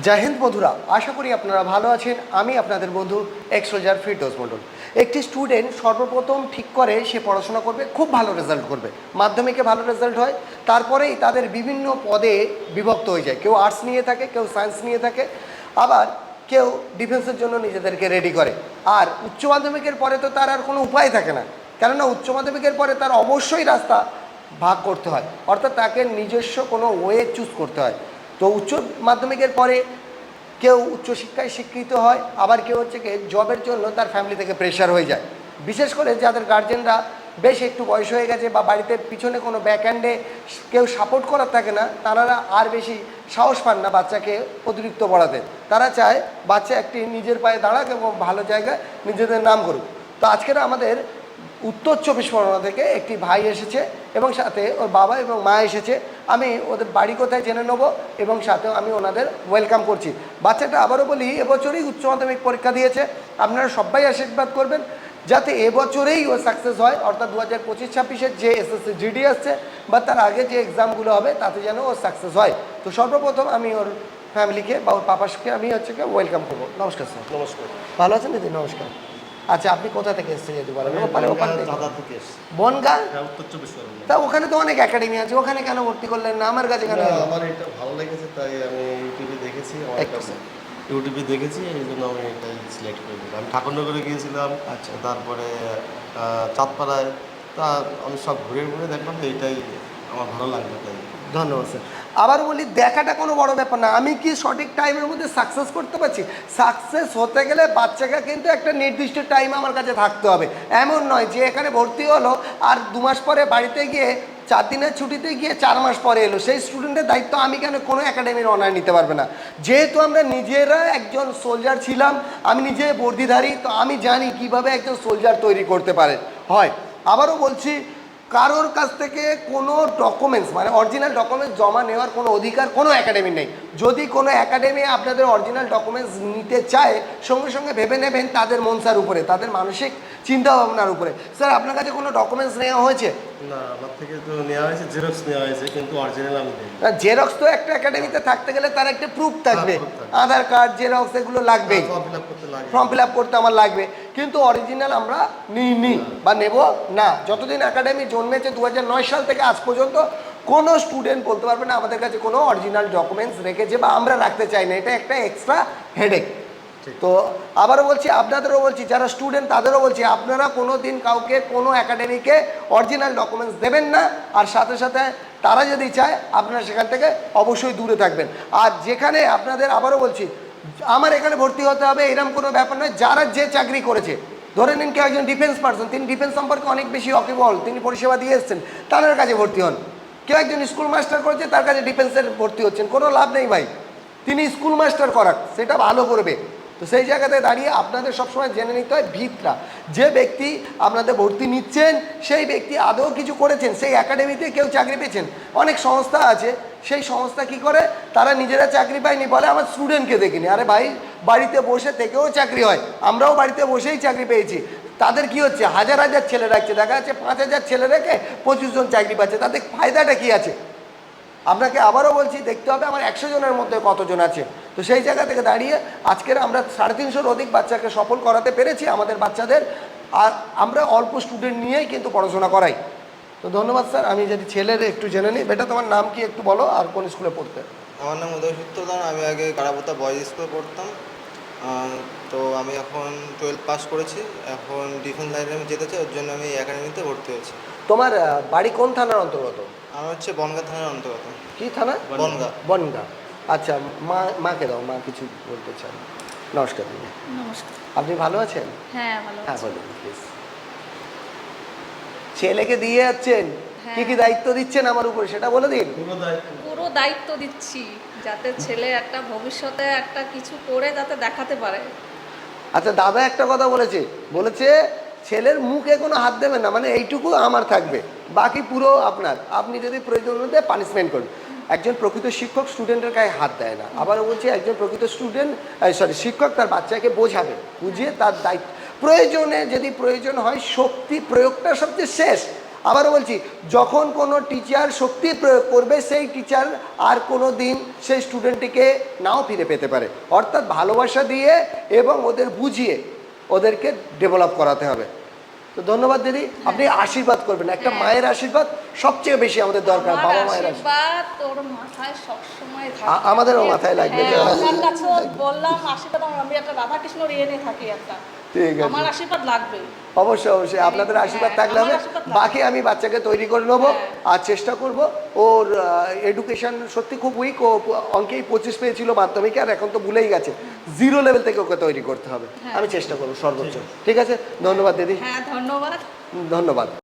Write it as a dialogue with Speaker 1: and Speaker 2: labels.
Speaker 1: জয় হিন্দ বন্ধুরা, আশা করি আপনারা ভালো আছেন। আমি আপনাদের বন্ধু এক্স-সোলজার ফিরদৌস মণ্ডল। একটি স্টুডেন্ট সর্বপ্রথম ঠিক করে সে পড়াশোনা করবে, খুব ভালো রেজাল্ট করবে, মাধ্যমিকে ভালো রেজাল্ট হয়, তারপরেই তাদের বিভিন্ন পদে বিভক্ত হয়ে যায়। কেউ আর্টস নিয়ে থাকে, কেউ সায়েন্স নিয়ে থাকে, আবার কেউ ডিফেন্সের জন্য নিজেদেরকে রেডি করে। আর উচ্চ মাধ্যমিকের পরে তো তার আর কোনো উপায় থাকে না, কেননা উচ্চ মাধ্যমিকের পরে তার অবশ্যই রাস্তা ভাগ করতে হয়, অর্থাৎ তাকে নিজস্ব কোনো ওয়ে চুজ করতে হয়। তো উচ্চ মাধ্যমিকের পরে কেউ উচ্চশিক্ষায় শিক্ষিত হয়, আবার কেউ হচ্ছে কি জবের জন্য তার ফ্যামিলি থেকে প্রেশার হয়ে যায়। বিশেষ করে যাদের গার্জেনরা বেশ একটু বয়স হয়ে গেছে বা বাড়িতে পিছনে কোনো ব্যাকহ্যান্ডে কেউ সাপোর্ট করার থাকে না, তারা আর বেশি সাহস পান না বাচ্চাকে অতিরিক্ত পড়াতে। তারা চায় বাচ্চা একটি নিজের পায়ে দাঁড়াক এবং ভালো জায়গায় নিজেদের নাম করুক। তো আজকের আমাদের উত্তর 24 পরগনা থেকে একটি ভাই এসেছে এবং সাথে ওর বাবা এবং মা এসেছে। আমি ওদের বাড়ি কোথায় জেনে নেবো এবং সাথেও আমি ওনাদের ওয়েলকাম করছি। বাচ্চাটা আবারও বলি, এবছরই উচ্চ মাধ্যমিক পরীক্ষা দিয়েছে। আপনারা সবাই আশীর্বাদ করবেন যাতে এবছরেই ও সাকসেস হয়, অর্থাৎ 2025-26-এর যে এসএসসি জিডি আসছে বা তার আগে যে এক্সামগুলো হবে তাতে যেন ও সাকসেস হয়। তো সর্বপ্রথম আমি ওর ফ্যামিলিকে বা ওর পাপাকে আমি হচ্ছে কি ওয়েলকাম করবো। নমস্কার স্যার।
Speaker 2: নমস্কার।
Speaker 1: ভালো আছেন দিদি? নমস্কার। আচ্ছা, আপনি কোথা থেকে এসেছেন যদি বলেন?
Speaker 2: দাদা থেকে এসেছি।
Speaker 1: বনগাঁ?
Speaker 2: হ্যাঁ, উত্তর 24 পরগনা।
Speaker 1: তা ওখানে তো অনেক একাডেমি আছে, ওখানে কেন ভর্তি করলেন না? আমার কাছে কেন
Speaker 2: না,
Speaker 1: এলেন?
Speaker 2: আমার এটা ভালো লেগেছে তাই আমি ইউটিউবে দেখেছি, আমার
Speaker 1: একটু
Speaker 2: কাছে ইউটিউবে দেখেছি, এই জন্য আমি এটাই সিলেক্ট করে দিলাম। আমি ঠাকুরনগরে গিয়েছিলাম,
Speaker 1: আচ্ছা।
Speaker 2: তারপরে চাঁদপাড়ায়, তা আমি সব ঘুরে ঘুরে দেখলাম যে এইটাই আমার ভালো লাগলো তাই।
Speaker 1: ধন্যবাদ স্যার। আবার বলি, দেখাটা কোনো বড় ব্যাপার না। আমি কি সঠিক টাইমের মধ্যে সাকসেস করতে পারছি? সাকসেস হতে গেলে বাচ্চাকে কিন্তু একটা নির্দিষ্ট টাইম আমার কাছে থাকতে হবে। এমন নয় যে এখানে ভর্তি হলো আর 2 মাস পরে বাড়িতে গিয়ে 4 দিনের ছুটিতে গিয়ে 4 মাস পরে এলো। সেই স্টুডেন্টের দায়িত্ব আমি কেন কোনো একাডেমির অনার নিতে পারবে না? যেহেতু আমরা নিজেরা একজন সোলজার ছিলাম, আমি নিজে বর্দিধারী, তো আমি জানি কিভাবে একজন সোলজার তৈরি করতে পারে হয়। আবারও বলছি, কারোর কাছ থেকে কোনো ডকুমেন্টস মানে অরিজিনাল ডকুমেন্টস জমা নেওয়ার কোনো অধিকার কোনো একাডেমি নেই। যদি কোনো একাডেমি আপনাদের অরিজিনাল ডকুমেন্টস নিতে চায়, সঙ্গে সঙ্গে ভেবে নেবেন তাদের মনসার উপরে, তাদের মানসিক চিন্তাভাবনার উপরে। স্যার, আপনার কাছে কোনো ডকুমেন্টস নেওয়া হয়েছে?
Speaker 2: না, আমার থেকে তো নেওয়া হয়েছে, জেরক্স নেওয়া হয়েছে, কিন্তু অরিজিনাল আমি দিই।
Speaker 1: জেরক্স তো একটা একাডেমিতে থাকতে গেলে তার একটা প্রুফ থাকবে,
Speaker 2: proof থাকবে।
Speaker 1: আধার কার্ড, জেরক্স এগুলো লাগবেই।
Speaker 2: ফর্ম ফিল আপ করতে লাগে।
Speaker 1: ফর্ম ফিল আপ করতে আমার লাগবে, কিন্তু অরিজিনাল আমরা নিই বা নেব না। যতদিন একাডেমি জন্মেছে 2009 সাল থেকে আজ পর্যন্ত কোনো স্টুডেন্ট বলতে পারবে না আমাদের কাছে কোনো অরিজিনাল ডকুমেন্টস রেখেছে বা আমরা রাখতে চাই না। এটা একটা এক্সট্রা হেডেক। তো আবারও বলছি, আপনাদেরও বলছি, যারা স্টুডেন্ট তাদেরও বলছি, আপনারা কোনো দিন কাউকে কোনো একাডেমিকে অরিজিনাল ডকুমেন্টস দেবেন না। আর সাথে সাথে তারা যদি চায় আপনারা সেখান থেকে অবশ্যই দূরে থাকবেন। আর যেখানে আপনাদের, আবারও বলছি, আমার এখানে ভর্তি হতে হবে এরকম কোনো ব্যাপার নয়। যারা যে চাকরি করেছে, ধরে নিন কেউ একজন ডিফেন্স পার্সন, তিনি ডিফেন্স সম্পর্কে অনেক বেশি ওয়াকিবহাল, তিনি পরিষেবা দিয়ে এসছেন, তাদের কাছে ভর্তি হন। কেউ একজন স্কুল মাস্টার করেছে, তার কাছে ডিফেন্সের ভর্তি হচ্ছেন, কোনো লাভ নেই ভাই। তিনি স্কুল মাস্টার করাক, সেটা ভালো করবে। তো সেই জায়গাতে দাঁড়িয়ে আপনাদের সবসময় জেনে নিতে হয় ভিতটা, যে ব্যক্তি আপনাদের ভর্তি নিচ্ছেন সেই ব্যক্তি আদৌ কিছু করেছেন, সেই একাডেমিতে কেউ চাকরি পেয়েছেন। অনেক সংস্থা আছে, সেই সংস্থা কি করে, তারা নিজেরা চাকরি পায়নি, বলে আমার স্টুডেন্টকে দেখিনি। আরে ভাই, বাড়িতে বসে থেকেও চাকরি হয়, আমরাও বাড়িতে বসেই চাকরি পেয়েছি। তাদের কি হচ্ছে, হাজার হাজার ছেলে রাখছে, দেখা যাচ্ছে 5000 ছেলে রেখে 25 জন চাকরি পাচ্ছে, তাদের ফায়দাটা কি আছে? আপনাকে আবারও বলছি, দেখতে হবে আমার 100 জনের মধ্যে কতজন আছে। তো সেই জায়গা থেকে দাঁড়িয়ে আজকের আমরা 350-এর অধিক বাচ্চাকে সফল করাতে পেরেছি আমাদের বাচ্চাদের। আর আমরা অল্প স্টুডেন্ট নিয়েই কিন্তু পড়াশোনা করাই। তো ধন্যবাদ স্যার। আমি যদি ছেলের একটু জেনে নিই, বেটা তোমার নাম কি একটু বলো, আর কোন স্কুলে পড়তে?
Speaker 3: আমার নাম উদয় সূত্রধর। আমি আগে কারাপোতা বয়েজ স্কুলে পড়তাম। তো আমি এখন 12 পাস করেছি, এখন ডিফেন্স লাইনে আমি যেতে চাই, ওর জন্য আমি এই একাডেমিতে ভর্তি হয়েছি।
Speaker 1: তোমার বাড়ি কোন থানার অন্তর্গত?
Speaker 3: আমার হচ্ছে বনগাঁ থানার অন্তর্গত।
Speaker 1: কি থানা?
Speaker 3: বনগাঁ।
Speaker 1: বনগাঁ। আচ্ছা, মাকে দাও, মা কিছু বলতে চান। নমস্কার দিদি।
Speaker 4: নমস্কার।
Speaker 1: আপনি ভালো আছেন?
Speaker 4: হ্যাঁ, ভালো
Speaker 1: হ্যাঁ,
Speaker 4: আছি।
Speaker 1: বলুন প্লিজ। ছেলেকে দিয়ে যাচ্ছেন,
Speaker 4: হ্যাঁ।
Speaker 1: কি কি দায়িত্ব দিচ্ছেন আমার উপরে সেটা বলে দিন।
Speaker 2: পুরো দায়িত্ব।
Speaker 4: পুরো দায়িত্ব দিচ্ছি যাতে ছেলে একটা ভবিষ্যতে একটা কিছু করে যাতে দেখাতে পারে।
Speaker 1: আচ্ছা, দাদা একটা কথা বলেছে ছেলের মুখে কোনো হাত দেবেন না, মানে এইটুকু আমার থাকবে, বাকি পুরো আপনার। আপনি যদি প্রয়োজন হতে পানিশমেন্ট করেন। একজন প্রকৃত শিক্ষক স্টুডেন্টের গায়ে হাত দেয় না। আবারও বলছি, একজন প্রকৃত শিক্ষক তার বাচ্চাকে বোঝাবে, বুঝিয়ে তার দায়িত্ব, প্রয়োজনে যদি প্রয়োজন হয় শক্তি প্রয়োগটা সবচেয়ে শেষ। আবারও বলছি, যখন কোনো টিচার শক্তি প্রয়োগ করবে সেই টিচার আর কোনো দিন সেই স্টুডেন্টটিকে নাও ফিরে পেতে পারে। অর্থাৎ ভালোবাসা দিয়ে এবং ওদের বুঝিয়ে ওদেরকে ডেভেলপ করাতে হবে। তো ধন্যবাদ দিদি, আপনি আশীর্বাদ করবেন, একটা মায়ের আশীর্বাদ সবচেয়ে বেশি আমাদের দরকার,
Speaker 4: আমার
Speaker 1: বাবা মায়ের আশীর্বাদ।
Speaker 4: আশীর্বাদ তোর মাথায় সবসময় থাকে।
Speaker 1: আমাদেরও মাথায় লাগবে।
Speaker 4: হ্যাঁ, আপনার কাছেও বললাম আশীর্বাদ, আমি একটা রাধাকৃষ্ণ রিয়ে নিয়ে থাকি একটা,
Speaker 1: ঠিক আছে,
Speaker 4: আমার আশীর্বাদ লাগবে।
Speaker 1: অবশ্যই অবশ্যই আপনাদের আশীর্বাদ থাকলে হবে।
Speaker 4: আমার আশীর্বাদ লাগবে।
Speaker 1: বাকি আমি বাচ্চাকে তৈরি করে নেবো
Speaker 4: হ্যাঁ।
Speaker 1: আর চেষ্টা করব। ওর এডুকেশন সত্যি খুব উইক, ও অঙ্কেই 25 পেয়েছিল মাধ্যমিকে, আর এখন তো ভুলেই গেছে। 0 লেভেল থেকে ওকে তৈরি করতে হবে, আমি চেষ্টা করবো সর্বোচ্চ। ঠিক আছে, ধন্যবাদ দিদি,
Speaker 4: হ্যাঁ ধন্যবাদ।
Speaker 1: ধন্যবাদ।